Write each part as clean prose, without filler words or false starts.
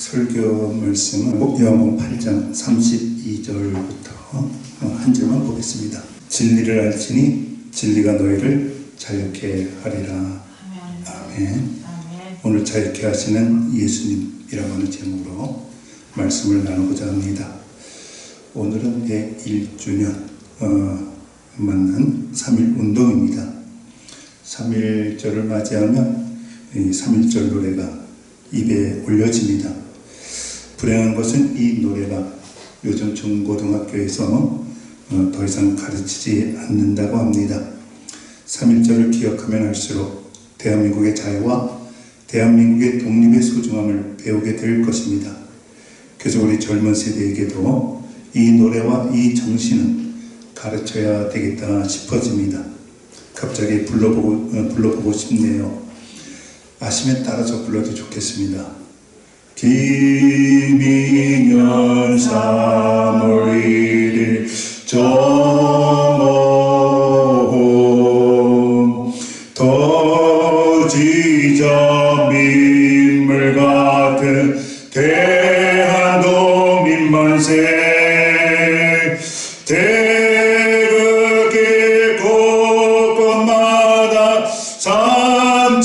설교 말씀은 요한복음 8장 32절부터 한 절만 보겠습니다. 진리를 알지니 진리가 너희를 자유케 하리라. 아멘. 오늘 자유케 하시는 예수님이라고 하는 제목으로 말씀을 나누고자 합니다. 오늘은 101주년 만난 3.1 운동입니다. 3.1절을 맞이하면 이 3.1절 노래가 입에 올려집니다. 불행한 것은 이 노래가 요즘 중고등학교에서 더 이상 가르치지 않는다고 합니다. 3.1절을 기억하면 할수록 대한민국의 자유와 대한민국의 독립의 소중함을 배우게 될 것입니다. 그래서 우리 젊은 세대에게도 이 노래와 이 정신은 가르쳐야 되겠다 싶어집니다. 갑자기 불러보고 싶네요. 아시면 따라서 불러도 좋겠습니다. 김인년 3월 1일 정오홍 터지자 민물 같은 대한독립 만세 대극의 곳곳마다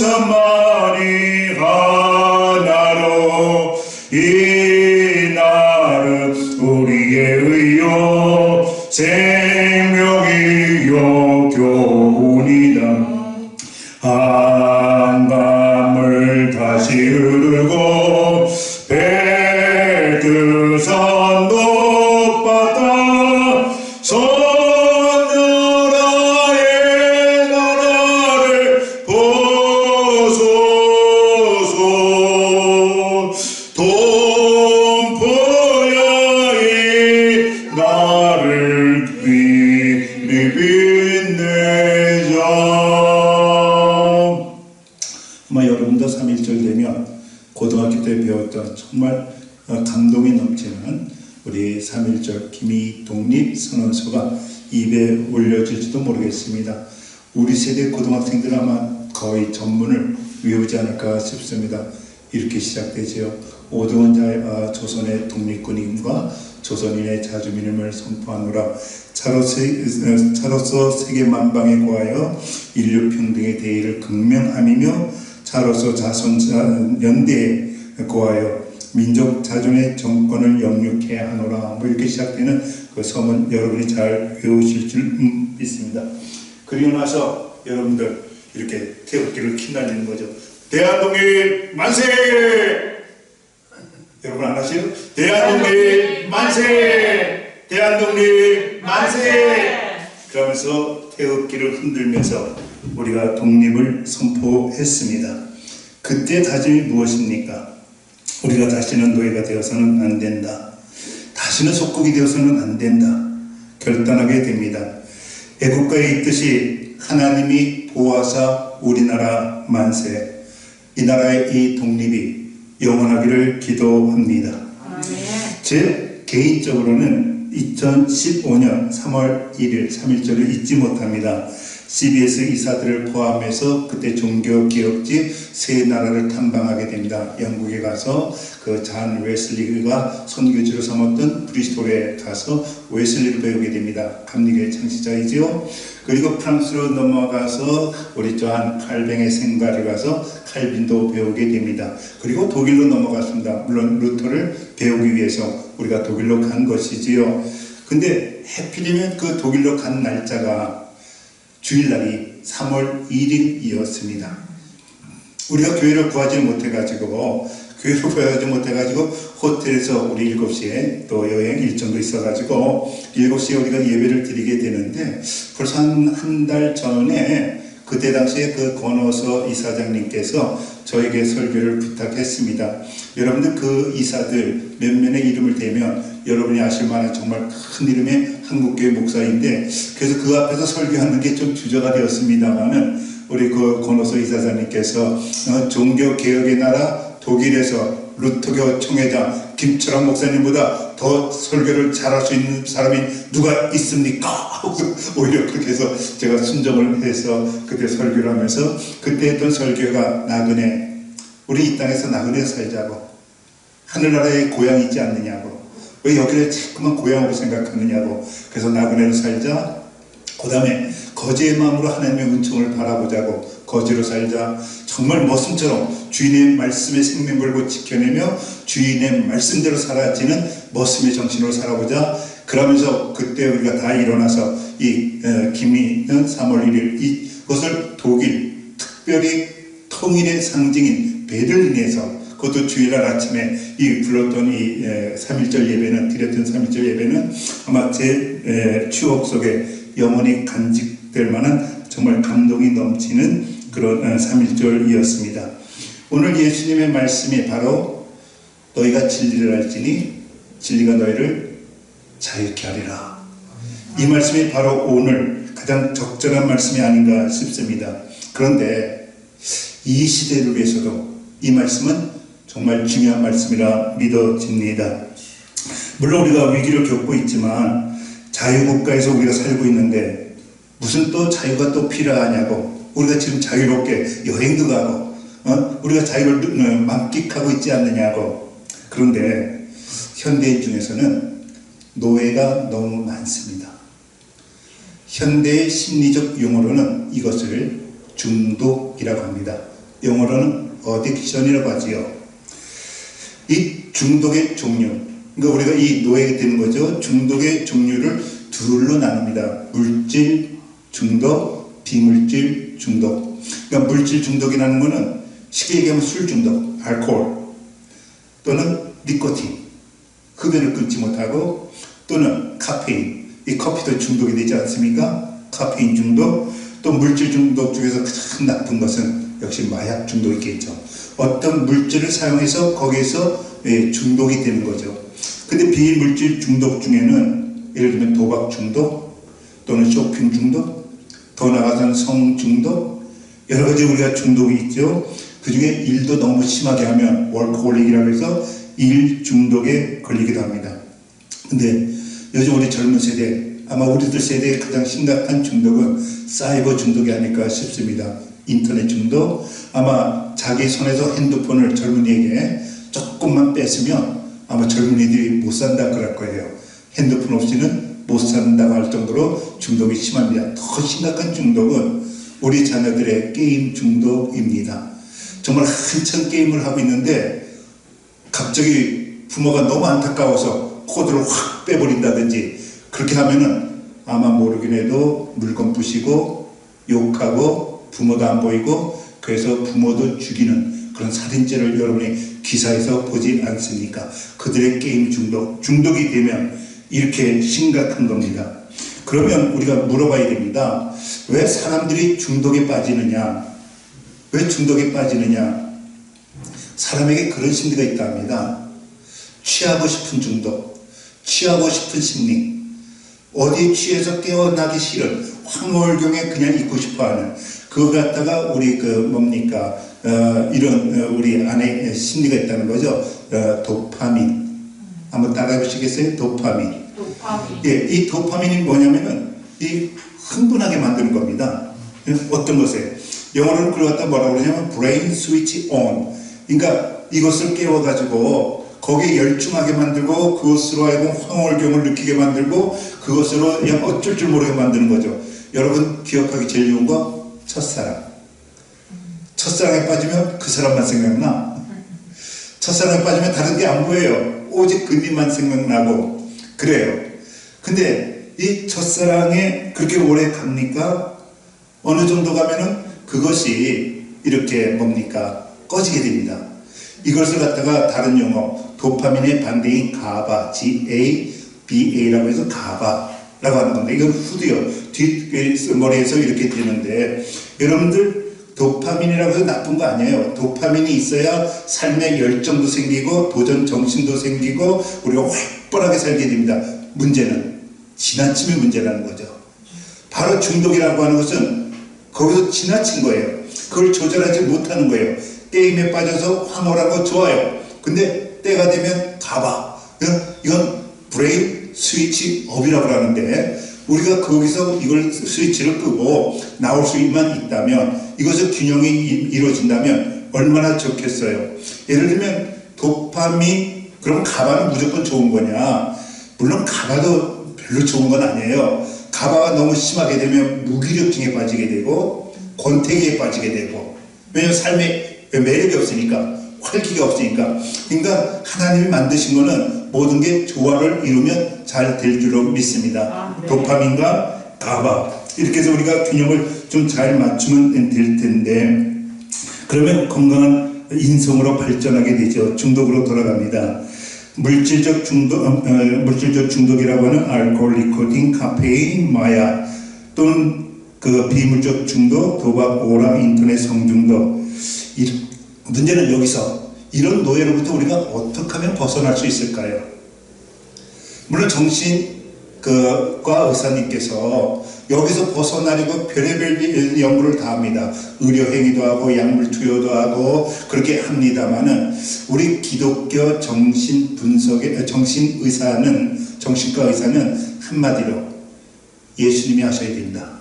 3천만이 하나로 이 날은 우리의 의요 생명이요 교훈이다. 한강물 다시 흐르고 백두산 높았다. 선녀라의 나라를 보소서. 동포야의 나를 빛내자. 아마 여러분도 3.1절 되면 고등학교 때 배웠던 정말 감동이 넘치는 우리 3.1절 김희독립 선언서가 입에 올려질지도 모르겠습니다. 우리 세대 고등학생들은 아마 거의 전문을 외우지 않을까 싶습니다. 이렇게 시작되지요. 오동원 조선의 독립군임과 조선인의 자주민임을 선포하노라. 차로서 세계 만방에 구하여 인류 평등의 대의를 극명함이며 차로서 자손 연대에 구하여 민족 자존의 정권을 영육케 하노라. 이렇게 시작되는 그 서문 여러분이 잘 외우실 줄 믿습니다. 그리고 나서 여러분들 이렇게 태극기를 휘날리는 거죠. 대한독립 만세! 여러분 안 하시죠? 대한독립 만세! 대한독립 만세! 그러면서 태극기를 흔들면서 우리가 독립을 선포했습니다. 그때 다짐이 무엇입니까? 우리가 다시는 노예가 되어서는 안 된다. 다시는 속국이 되어서는 안 된다. 결단하게 됩니다. 애국가에 있듯이 하나님이 보호하사 우리나라 만세, 이 나라의 이 독립이 영원하기를 기도합니다. 제 개인적으로는 2015년 3월 1일 3.1절을 잊지 못합니다. CBS 이사들을 포함해서 그때 종교개혁지 세 나라를 탐방하게 됩니다. 영국에 가서 그 잔 웨슬리가 선교지로 삼았던 브리스톨에 가서 웨슬리를 배우게 됩니다. 감리교의 창시자이지요. 그리고 프랑스로 넘어가서 우리 조한 칼뱅의 생가를 가서 칼빈도 배우게 됩니다. 그리고 독일로 넘어갔습니다. 물론 루터를 배우기 위해서 우리가 독일로 간 것이지요. 근데 해필이면 그 독일로 간 날짜가 주일날이 3월 1일이었습니다. 우리가 교회를 구하지 못해가지고 호텔에서 우리 7시에 또 여행 일정도 있어가지고 7시에 우리가 예배를 드리게 되는데 벌써 한 달 전에 그때 당시에 그 권호서 이사장님께서 저에게 설교를 부탁했습니다. 여러분들 그 이사들 몇 면의 이름을 대면 여러분이 아실 만한 정말 큰 이름의 한국교회 목사인데 그래서 그 앞에서 설교하는 게 좀 주저가 되었습니다만은 우리 그 권호서 이사장님께서 종교개혁의 나라 독일에서 루터교 총회장 김철환 목사님보다 더 설교를 잘할 수 있는 사람이 누가 있습니까? 오히려 그렇게 해서 제가 순정을 해서 그때 설교를 하면서 그때 했던 설교가 나그네, 우리 이 땅에서 나그네 살자고, 하늘나라에 고향이 있지 않느냐고. 왜 여기를 자꾸만 고향으로 생각하느냐고. 그래서 나그네로 살자. 그 다음에 거지의 마음으로 하나님의 은총을 바라보자고. 거지로 살자. 정말 머슴처럼 주인의 말씀에 생명 걸고 지켜내며 주인의 말씀대로 살아지는 머슴의 정신으로 살아보자. 그러면서 그때 우리가 다 일어나서 이 김이는 3월 1일 이것을 독일 특별히 통일의 상징인 베를린에서 그것도 주일날 아침에 이 불렀던 이 3.1절 예배는 드렸던 3.1절 예배는 아마 제 추억 속에 영원히 간직될 만한 정말 감동이 넘치는 그런 3.1절이었습니다. 오늘 예수님의 말씀이 바로 너희가 진리를 알지니 진리가 너희를 자유케 하리라. 이 말씀이 바로 오늘 가장 적절한 말씀이 아닌가 싶습니다. 그런데 이 시대를 위해서도 이 말씀은 정말 중요한 말씀이라 믿어집니다. 물론 우리가 위기를 겪고 있지만 자유국가에서 우리가 살고 있는데 무슨 또 자유가 또 필요하냐고. 우리가 지금 자유롭게 여행도 가고 우리가 자유를 만끽하고 있지 않느냐고. 그런데 현대인 중에서는 노예가 너무 많습니다. 현대의 심리적 용어로는 이것을 중독이라고 합니다. 영어로는 어딕션이라고 하지요. 이 중독의 종류, 그러니까 우리가 이 노예가 되는 거죠. 중독의 종류를 둘로 나눕니다. 물질 중독, 비물질 중독. 그러니까 물질 중독이라는 것은 쉽게 얘기하면 술 중독, 알코올 또는 니코틴, 흡연을 끊지 못하고, 또는 카페인, 이 커피도 중독이 되지 않습니까? 카페인 중독. 또 물질 중독 중에서 가장 나쁜 것은 역시 마약 중독이겠죠. 어떤 물질을 사용해서 거기에서 중독이 되는 거죠. 근데 비물질 중독 중에는 예를 들면 도박 중독 또는 쇼핑 중독, 더 나아가서는 성 중독, 여러 가지 우리가 중독이 있죠. 그 중에 일도 너무 심하게 하면 월커홀릭이라고 해서 일 중독에 걸리기도 합니다. 근데 요즘 우리 젊은 세대, 아마 우리들 세대의 가장 심각한 중독은 사이버 중독이 아닐까 싶습니다. 인터넷 중독. 아마 자기 손에서 핸드폰을 젊은이에게 조금만 뺐으면 아마 젊은이들이 못 산다 그럴 거예요. 핸드폰 없이는 못 산다고 할 정도로 중독이 심합니다. 더 심각한 중독은 우리 자녀들의 게임 중독입니다. 정말 한참 게임을 하고 있는데 갑자기 부모가 너무 안타까워서 코드를 확 빼버린다든지 그렇게 하면은 아마 모르긴 해도 물건 부시고 욕하고 부모도 안 보이고 그래서 부모도 죽이는 그런 살인죄를 여러분이 기사에서 보지 않습니까? 그들의 게임 중독이 되면 이렇게 심각한 겁니다. 그러면 우리가 물어봐야 됩니다. 왜 사람들이 중독에 빠지느냐? 왜 중독에 빠지느냐? 사람에게 그런 심리가 있다 합니다. 취하고 싶은 중독, 취하고 싶은 심리, 어디에 취해서 깨어나기 싫은 황홀경에 그냥 있고 싶어하는 그거 갖다가 우리 이런 우리 안에 심리가 있다는 거죠. 도파민. 한번 따라해 보시겠어요? 도파민. 예, 이 도파민이 뭐냐면은 이 흥분하게 만드는 겁니다. 어떤 것에 영어로는 그걸 갖다 뭐라고 그러냐면 brain switch on. 그러니까 이것을 깨워가지고 거기에 열중하게 만들고 그것으로 하여금 황홀경을 느끼게 만들고 그것으로 그냥 어쩔 줄 모르게 만드는 거죠. 여러분 기억하기 제일 좋은 거 첫사랑. 첫사랑에 빠지면 그 사람만 생각나. 첫사랑에 빠지면 다른 게 안 보여요. 오직 그님만 생각나고 그래요. 근데 이 첫사랑에 그렇게 오래 갑니까? 어느 정도 가면은 그것이 이렇게 뭡니까? 꺼지게 됩니다. 이것을 갖다가 다른 용어 도파민의 반대인 가바, GABA라고 해서 가바라고 하는 건데 이건 후드요. 뒷머리에서 이렇게 되는데 여러분들 도파민이라고 해서 나쁜 거 아니에요. 도파민이 있어야 삶의 열정도 생기고 도전 정신도 생기고 우리가 활발하게 살게 됩니다. 문제는 지나침의 문제라는 거죠. 바로 중독이라고 하는 것은 거기서 지나친 거예요. 그걸 조절하지 못하는 거예요. 게임에 빠져서 황홀하고 좋아요. 근데 때가 되면 가봐. 이건 브레인 스위치 업이라고 하는데 우리가 거기서 이걸 스위치를 끄고 나올 수만 있다면 이것의 균형이 이루어진다면 얼마나 좋겠어요. 예를 들면 도파민, 그럼 가바는 무조건 좋은 거냐? 물론 가바도 별로 좋은 건 아니에요. 가바가 너무 심하게 되면 무기력증에 빠지게 되고 권태기에 빠지게 되고, 왜냐하면 삶에 매력이 없으니까, 활기가 없으니까. 그러니까 하나님이 만드신 거는 모든 게 조화를 이루면 잘 될 줄로 믿습니다. 네. 도파민과 가바, 이렇게 해서 우리가 균형을 좀 잘 맞추면 될 텐데, 그러면 건강한 인성으로 발전하게 되죠. 중독으로 돌아갑니다. 물질적 중독이라고 하는 알코올, 니코틴, 카페인, 마약, 또는 그 비물적 중독, 도박, 오락, 인터넷 성중독. 문제는 여기서 이런 노예로부터 우리가 어떻게 하면 벗어날 수 있을까요? 물론 정신과 의사님께서 여기서 벗어나려고 별의별 연구를 다 합니다. 의료행위도 하고 약물 투여도 하고 그렇게 합니다만은, 우리 기독교 정신과 의사는 한마디로 예수님이 하셔야 된다.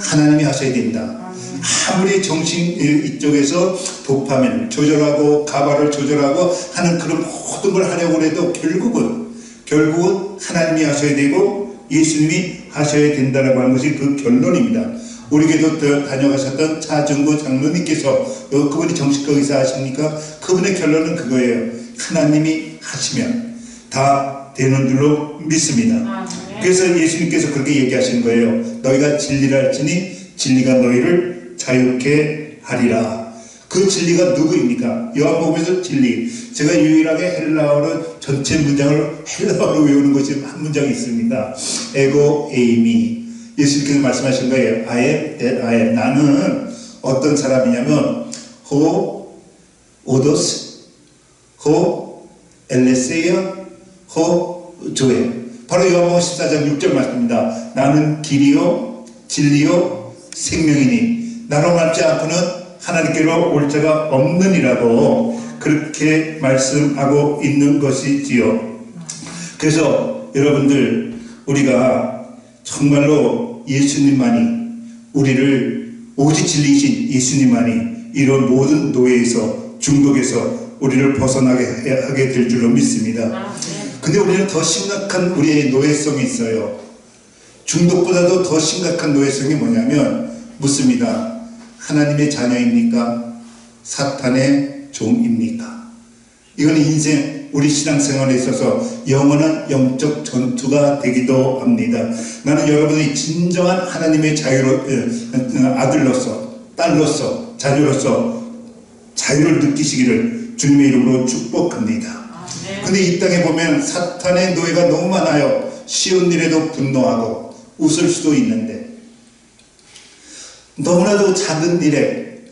하나님이 하셔야 된다. 아무리 정신 이쪽에서 도파민을 조절하고 가바를 조절하고 하는 그런 모든 걸 하려고 해도 결국은 하나님이 하셔야 되고 예수님이 하셔야 된다라고 하는 것이 그 결론입니다. 우리 교도 다녀가셨던 차정구 장로님께서, 그분이 정신과 의사 하십니까? 그분의 결론은 그거예요. 하나님이 하시면 다 되는 줄로 믿습니다. 그래서 예수님께서 그렇게 얘기하시는 거예요. 너희가 진리를 알지니 진리가 너희를 자유케 하리라. 그 진리가 누구입니까? 요한복음에서 진리. 제가 유일하게 헬라어로 전체 문장을 헬라어로 외우는 것이 한 문장이 있습니다. 에고 에이미. 예수님께서 말씀하신 거예요. I am that I am. 나는 어떤 사람이냐면 호 오도스, 호 엘레세야, 호 조에. 바로 요한복음 14장 6절 말씀입니다. 나는 길이요 진리요 생명이니 나로 말지 않고는 하나님께로 올 자가 없느니라고 그렇게 말씀하고 있는 것이지요. 그래서 여러분들, 우리가 정말로 예수님만이 우리를, 오직 진리이신 예수님만이 이런 모든 노예에서, 중독에서 우리를 벗어나게 하게 될 줄로 믿습니다. 근데 우리는 더 심각한 우리의 노예성이 있어요. 중독보다도 더 심각한 노예성이 뭐냐면 묻습니다. 하나님의 자녀입니까? 사탄의 종입니까? 이건 인생, 우리 신앙생활에 있어서 영원한 영적 전투가 되기도 합니다. 나는 여러분이 진정한 하나님의 아들로서, 딸로서, 자녀로서 자유를 느끼시기를 주님의 이름으로 축복합니다. 근데 이 땅에 보면 사탄의 노예가 너무 많아요. 쉬운 일에도 분노하고 웃을 수도 있는데, 너무나도 작은 일에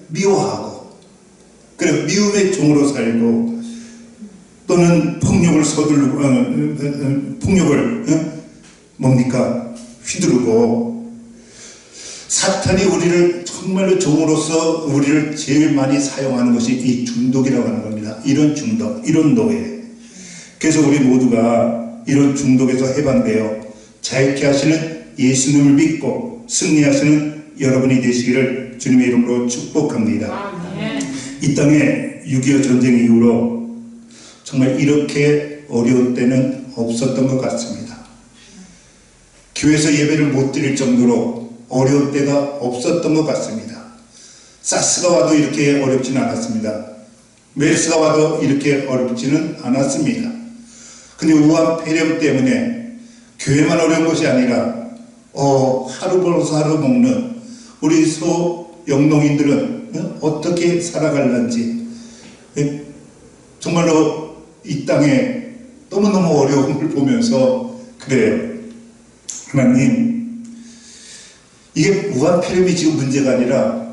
미워하고, 그리고 미움의 종으로 살고, 또는 폭력을 휘두르고, 사탄이 우리를 정말로 종으로서 우리를 제일 많이 사용하는 것이 이 중독이라고 하는 겁니다. 이런 중독, 이런 노예. 그래서 우리 모두가 이런 중독에서 해방되어 자유케 하시는 예수님을 믿고 승리하시는 여러분이 되시기를 주님의 이름으로 축복합니다. 이 땅에 6.25 전쟁 이후로 정말 이렇게 어려운 때는 없었던 것 같습니다. 교회에서 예배를 못 드릴 정도로 어려운 때가 없었던 것 같습니다. 사스가 와도 이렇게 어렵지는 않았습니다. 메르스가 와도 이렇게 어렵지는 않았습니다. 근데 우한 폐렴 때문에 교회만 어려운 것이 아니라 하루 벌어서 하루 먹는 우리 소영농인들은 어떻게 살아갈는지, 정말로 이 땅에 너무너무 어려움을 보면서 그래요. 하나님, 이게 우한폐렴이 지금 문제가 아니라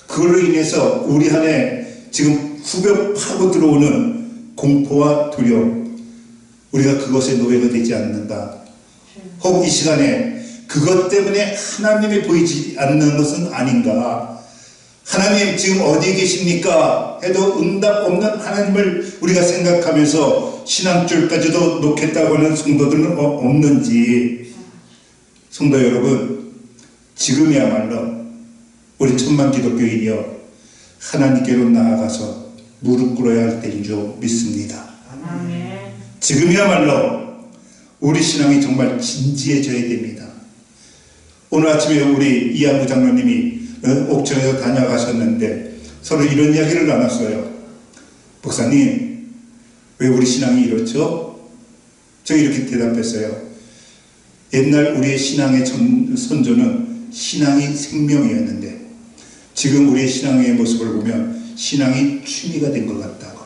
그걸로 인해서 우리 안에 지금 후벼 파고 들어오는 공포와 두려움, 우리가 그것의 노예가 되지 않는다. 혹 이 시간에 그것 때문에 하나님이 보이지 않는 것은 아닌가. 하나님 지금 어디에 계십니까? 해도 응답 없는 하나님을 우리가 생각하면서 신앙줄까지도 놓겠다고 하는 성도들은 없는지. 성도 여러분, 지금이야말로 우리 천만 기독교인이여 하나님께로 나아가서 무릎 꿇어야 할 때인 줄 믿습니다. 아멘. 지금이야말로 우리 신앙이 정말 진지해져야 됩니다. 오늘 아침에 우리 이한구 장로님이 옥천에서 다녀가셨는데 서로 이런 이야기를 나눴어요. 목사님, 왜 우리 신앙이 이렇죠? 저 이렇게 대답했어요. 옛날 우리의 신앙의 선조는 신앙이 생명이었는데 지금 우리의 신앙의 모습을 보면 신앙이 취미가 된 것 같다고.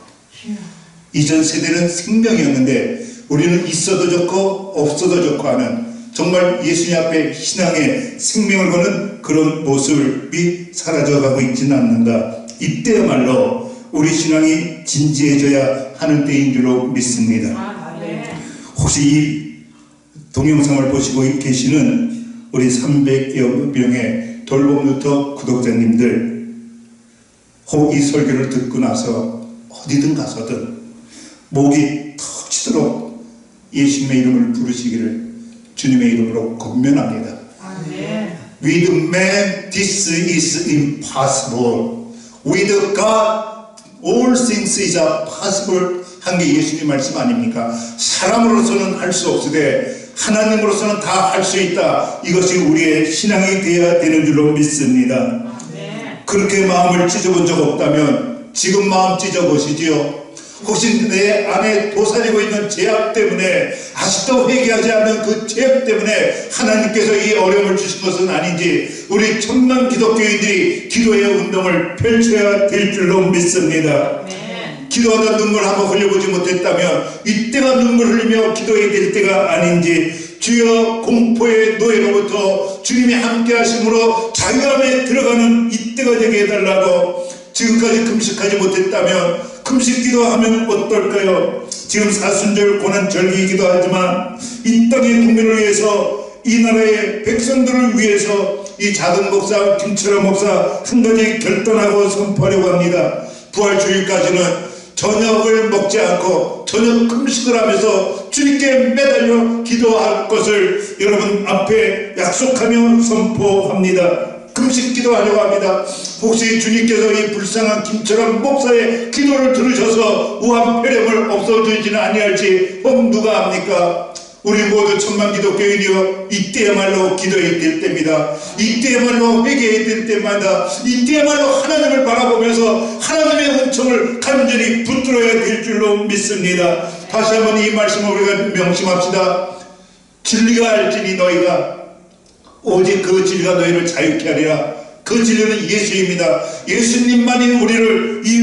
이전 세대는 생명이었는데 우리는 있어도 좋고 없어도 좋고 하는 정말 예수님 앞에 신앙의 생명을 거는 그런 모습이 사라져가고 있지는 않는가. 이때야말로 우리 신앙이 진지해져야 하는 때인 줄로 믿습니다. 혹시 이 동영상을 보시고 계시는 우리 300여 명의 돌봄루터 구독자님들, 혹 이 설교를 듣고 나서 어디든 가서든 목이 턱 치도록 예수님의 이름을 부르시기를 주님의 이름으로 권면합니다. With man this is impossible. With God all things is possible. 한 게 예수님 말씀 아닙니까? 사람으로서는 할 수 없으되 하나님으로서는 다 할 수 있다. 이것이 우리의 신앙이 되어야 되는 줄로 믿습니다. 그렇게 마음을 찢어본 적 없다면 지금 마음 찢어보시지요. 혹시 내 안에 도사리고 있는 죄악 때문에 아직도 회개하지 않는 그 죄악 때문에 하나님께서 이 어려움을 주신 것은 아닌지 우리 천만 기독교인들이 기도의 운동을 펼쳐야 될 줄로 믿습니다. 기도하다 눈물 한번 흘려보지 못했다면 이때가 눈물 흘리며 기도해야 될 때가 아닌지 주여 공포의 노예로부터 주님이 함께 하심으로 자유함에 들어가는 이때가 되게 해달라고. 지금까지 금식하지 못했다면 금식 기도하면 어떨까요? 지금 사순절 고난 절기 기도하지만 이 땅의 국민을 위해서 이 나라의 백성들을 위해서 이 작은 목사 김철호 목사 한 가지 결단하고 선포하려고 합니다. 부활주일까지는 저녁을 먹지 않고 저녁 금식을 하면서 주님께 매달려 기도할 것을 여러분 앞에 약속하며 선포합니다. 금식 기도하려고 합니다. 혹시 주님께서 이 불쌍한 김철원 목사의 기도를 들으셔서 우한폐렴을 없어지지는 아니할지 누가 압니까? 우리 모두 천만 기독교인이여 이때야말로 기도해야 될 때입니다. 이때야말로 회개해야 될 때마다 이때야말로 하나님을 바라보면서 하나님의 은총을 간절히 붙들어야 될 줄로 믿습니다. 다시 한번 이 말씀을 우리가 명심합시다. 진리가 알지니 너희가 오직 그 진리가 너희를 자유케 하리라. 그 진리는 예수입니다. 예수님만이 우리를 이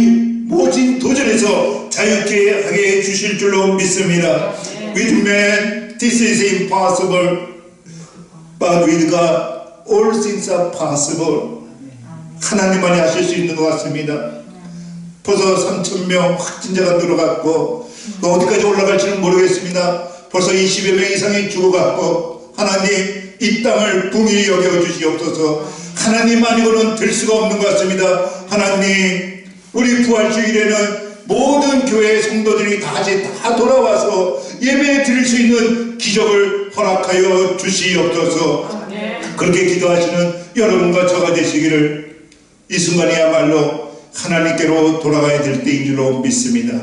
모진 도전에서 자유케 하게 해주실 줄로 믿습니다. With man this is impossible, but with God all things are possible. 하나님만이 하실 수 있는 것 같습니다. 벌써 3,000명 확진자가 늘어갔고 어디까지 올라갈지는 모르겠습니다. 벌써 20여 명 이상이 죽어갔고 하나님 이 땅을 긍휼히 여겨주시옵소서. 하나님 아니고는 될 수가 없는 것 같습니다. 하나님 우리 부활주일에는 모든 교회 성도들이 다시 다 돌아와서 예배 드릴 수 있는 기적을 허락하여 주시옵소서. 그렇게 기도하시는 여러분과 저가 되시기를 이 순간이야말로 하나님께로 돌아가야 될 때인 줄로 믿습니다.